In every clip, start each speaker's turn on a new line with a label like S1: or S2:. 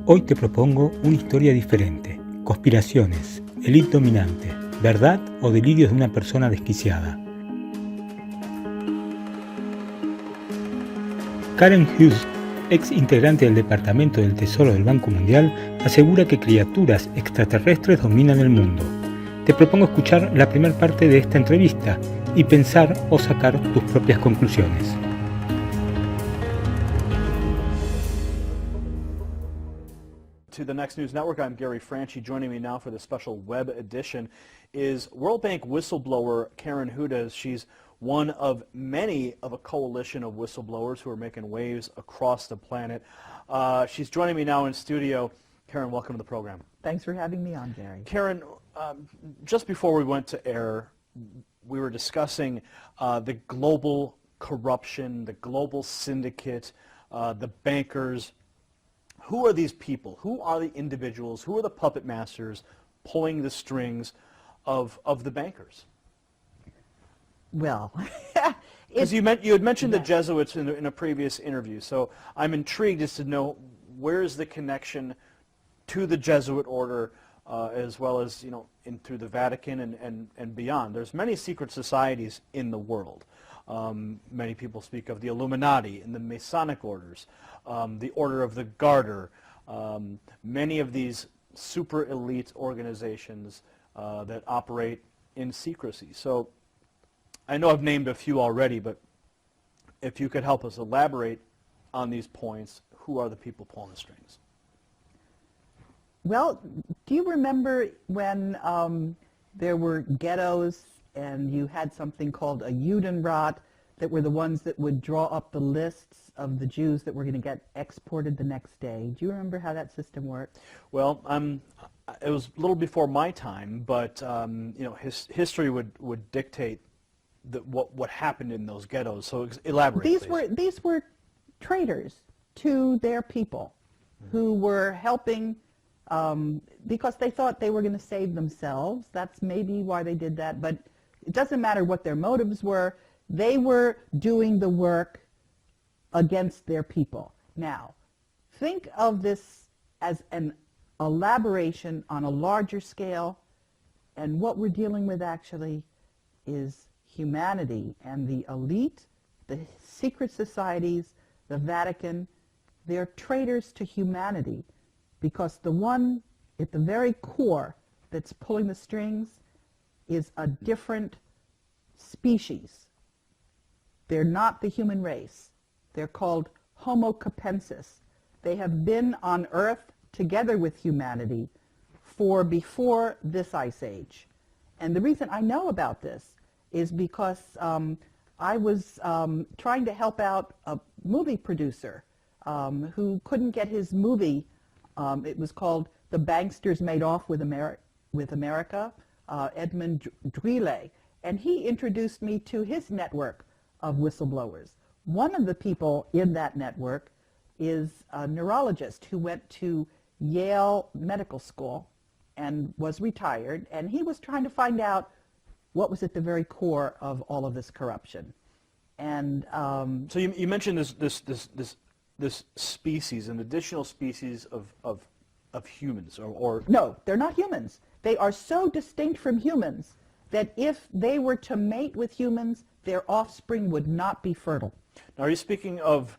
S1: Hoy te propongo una historia diferente. Conspiraciones, élite dominante, verdad o delirios de una persona desquiciada. Karen Hudes, ex integrante del Departamento del Tesoro del Banco Mundial, asegura que criaturas extraterrestres dominan el mundo. Te propongo escuchar la primera parte de esta entrevista y pensar o sacar tus propias conclusiones.
S2: To the Next News Network, I'm Gary Franchi. Joining me now for the special web edition is World Bank whistleblower Karen Hudes. She's one of many of a coalition of whistleblowers who are making waves across the planet. She's joining me now in studio. Karen, welcome to the program.
S3: Thanks for having me on, Gary.
S2: Karen, just before we went to air, we were discussing the global corruption, the global syndicate, the bankers. Who are these people? Who are the individuals? Who are the puppet masters pulling the strings of the bankers?
S3: Well,
S2: because you had mentioned the Jesuits in a previous interview, so I'm intrigued as to know where's the connection to the Jesuit order, as well as through the Vatican and beyond. There's many secret societies in the world. Many people speak of the Illuminati and the Masonic orders, the Order of the Garter, many of these super elite organizations that operate in secrecy. So I know I've named a few already, but if you could help us elaborate on these points, who are the people pulling the strings?
S3: Well, do you remember when there were ghettos and you had something called a Judenrat that were the ones that would draw up the lists of the Jews that were going to get exported the next day? Do you remember how that system worked?
S2: Well, it was a little before my time, but history would dictate what happened in those ghettos. So elaborate, please.
S3: These were traitors to their people who were helping because they thought they were going to save themselves. That's maybe why they did that, but it doesn't matter what their motives were. They were doing the work against their people. Now, think of this as an elaboration on a larger scale, and what we're dealing with actually is humanity and the elite, the secret societies, the Vatican. They're traitors to humanity because the one at the very core that's pulling the strings is a different species. They're not the human race. They're called Homo capensis. They have been on Earth together with humanity for before this ice age. And the reason I know about this is because I was trying to help out a movie producer who couldn't get his movie. It was called The Banksters Made Off with America, Edmund Drille. And he introduced me to his network of whistleblowers. One of the people in that network is a neurologist who went to Yale Medical School and was retired, and he was trying to find out what was at the very core of all of this corruption. And
S2: so you mentioned this species, an additional species of humans, or
S3: no, they're not humans. They are so distinct from humans that if they were to mate with humans, their offspring would not be fertile.
S2: Now, are you speaking of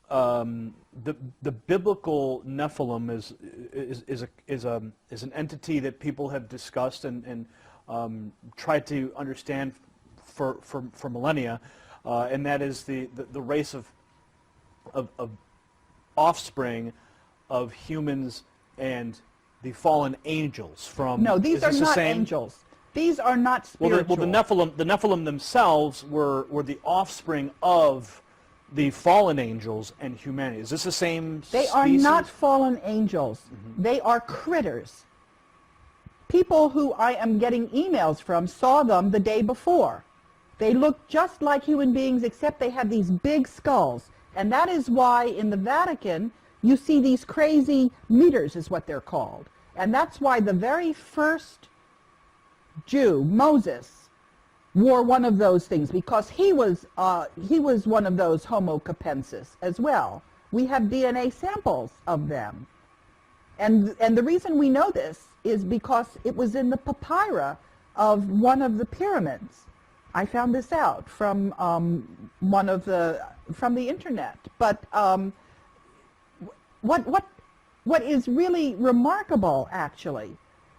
S2: the biblical Nephilim is an entity that people have discussed and tried to understand for millennia, and that is the race of offspring of humans and the fallen angels from.
S3: No, these are not angels. These are not spiritual.
S2: Well, the Nephilim themselves were the offspring of the fallen angels and humanity. Is this the same species?
S3: They are not fallen angels. Mm-hmm. They are critters. People who I am getting emails from saw them the day before. They look just like human beings, except they have these big skulls. And that is why in the Vatican you see these crazy meters, is what they're called. And that's why the very first Jew, Moses, wore one of those things, because he was one of those Homo capensis as well. We have DNA samples of them. And the reason we know this is because it was in the papyri of one of the pyramids. I found this out from from the internet. But what is really remarkable, actually,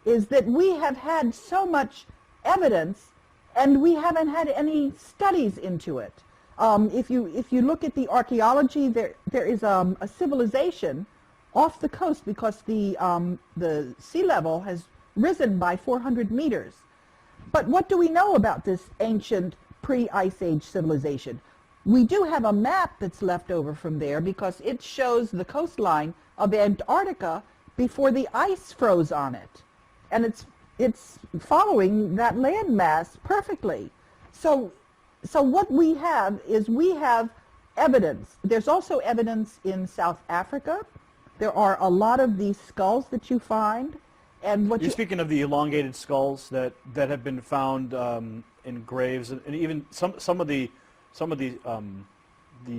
S3: is that we have had so much evidence, and we haven't had any studies into it. If you look at the archaeology, there is a civilization off the coast because the sea level has risen by 400 meters. But what do we know about this ancient pre-Ice Age civilization? We do have a map that's left over from there because it shows the coastline of Antarctica before the ice froze on it. And it's following that landmass perfectly. So what we have is we have evidence. There's also evidence in South Africa. There are a lot of these skulls that you find. And what
S2: You're speaking of the elongated skulls that have been found in graves, and even some of the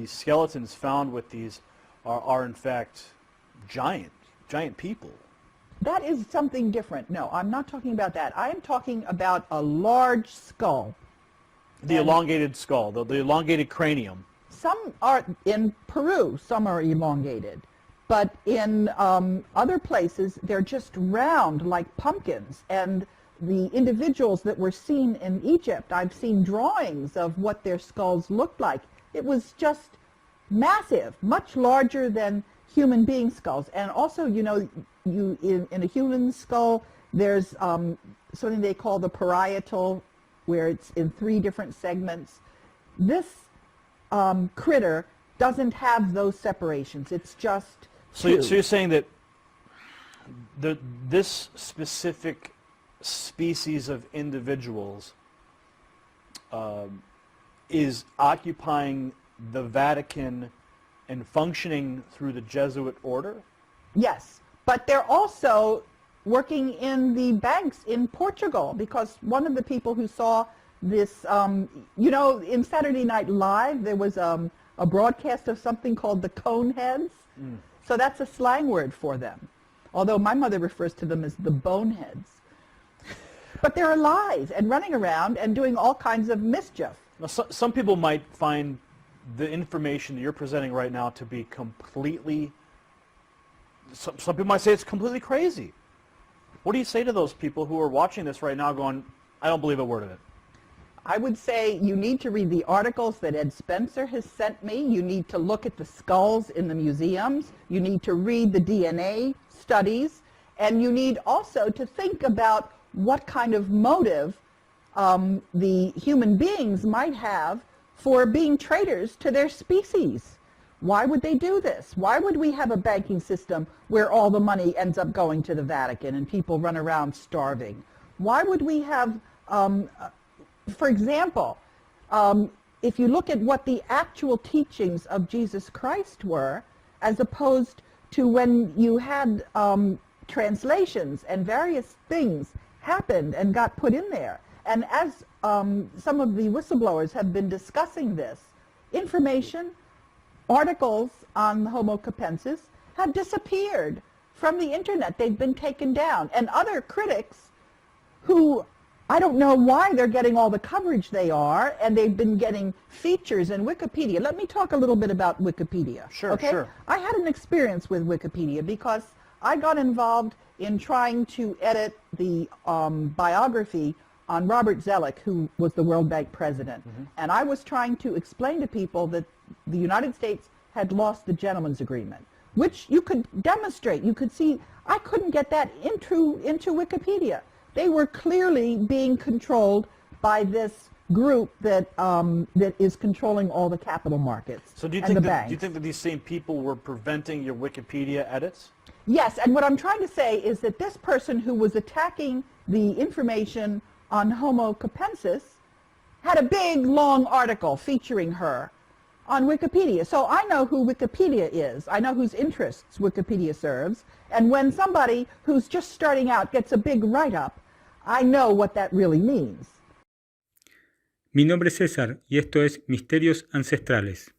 S2: skeletons found with these are in fact giant people.
S3: That is something different. No, I'm not talking about that. I am talking about a large skull.
S2: The elongated skull, the elongated cranium.
S3: Some are in Peru, some are elongated. But in other places, they're just round like pumpkins. And the individuals that were seen in Egypt, I've seen drawings of what their skulls looked like. It was just massive, much larger than human being skulls. And also, you know, in a human skull, there's something they call the parietal, where it's in 3 different segments. This critter doesn't have those separations. It's just
S2: so you're saying that this specific species of individuals is occupying the Vatican and functioning through the Jesuit order?
S3: Yes, but they're also working in the banks in Portugal, because one of the people who saw this, you know, in Saturday Night Live, there was a broadcast of something called the Coneheads. Mm. So that's a slang word for them, although my mother refers to them as the boneheads. But they're alive and running around and doing all kinds of mischief.
S2: Now, some people might find the information that you're presenting right now to be completely, some people might say it's completely crazy. What do you say to those people who are watching this right now going, I don't believe a word of it?
S3: I would say you need to read the articles that Ed Spencer has sent me. You need to look at the skulls in the museums. You need to read the DNA studies. And you need also to think about what kind of motive the human beings might have for being traitors to their species. Why would they do this? Why would we have a banking system where all the money ends up going to the Vatican and people run around starving? Why would we have, for example, if you look at what the actual teachings of Jesus Christ were, as opposed to when you had translations and various things happened and got put in there. And as some of the whistleblowers have been discussing this, information, articles on Homo capensis have disappeared from the internet. They've been taken down. And other critics who, I don't know why they're getting all the coverage they are, and they've been getting features in Wikipedia. Let me talk a little bit about Wikipedia.
S2: Sure,
S3: okay?
S2: Sure.
S3: I had an experience with Wikipedia because I got involved in trying to edit the biography on Robert Zoellick, who was the World Bank president. Mm-hmm. And I was trying to explain to people that the United States had lost the gentleman's agreement, which you could demonstrate. You could see, I couldn't get that into Wikipedia. They were clearly being controlled by this group that that is controlling all the capital markets.
S2: So do you
S3: and
S2: think that these same people were preventing your Wikipedia edits?
S3: Yes, and what I'm trying to say is that this person who was attacking the information on Homo capensis had a big, long article featuring her on Wikipedia. So I know who Wikipedia is. I know whose interests Wikipedia serves. And when somebody who's just starting out gets a big write-up, I know what that really means.
S1: Mi nombre es César y esto es Misterios Ancestrales.